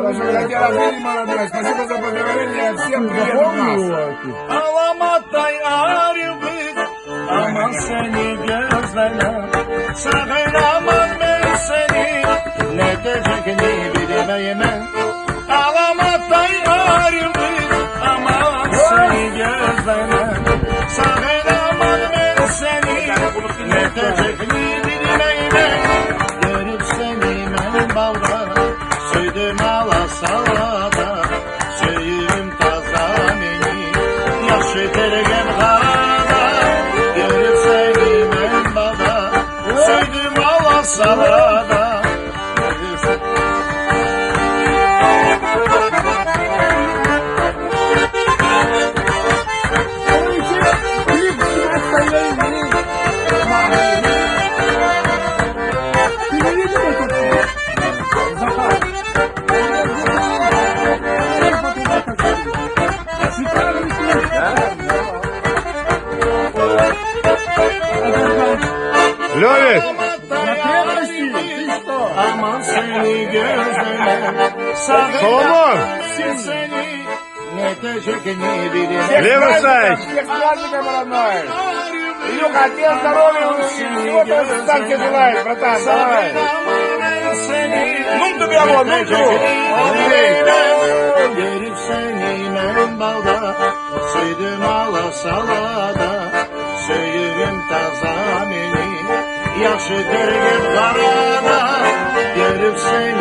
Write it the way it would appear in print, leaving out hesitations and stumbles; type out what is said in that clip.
Спасибо за поздравления. Всем привет от нас. Alamatay ayrılık aman seni gözlerle sakınamam ben seni ne diyeceğini bilmeyim. Alamatay ayrılık aman seni gözlerle sakınamam ben seni ne diyeceğini bilmeyim. Görüp seni ben balda söyledim ala salada söyüm tazameni yaşı tergen karada görüp seni ben balda söyledim ala salada. Лёвик! Aman seni gözlerle Соломон! seni ne diyeceğini bilmem. Левый сайт! Всех с праздником, родной. Илюха, тебе здоровья, всего того, так тебе желает, братан, давай. Нунду, mi amor, nundu. Görüp seni ben balda söyledim ala salada söyledim tazameni yaşı dergen karada görüp seni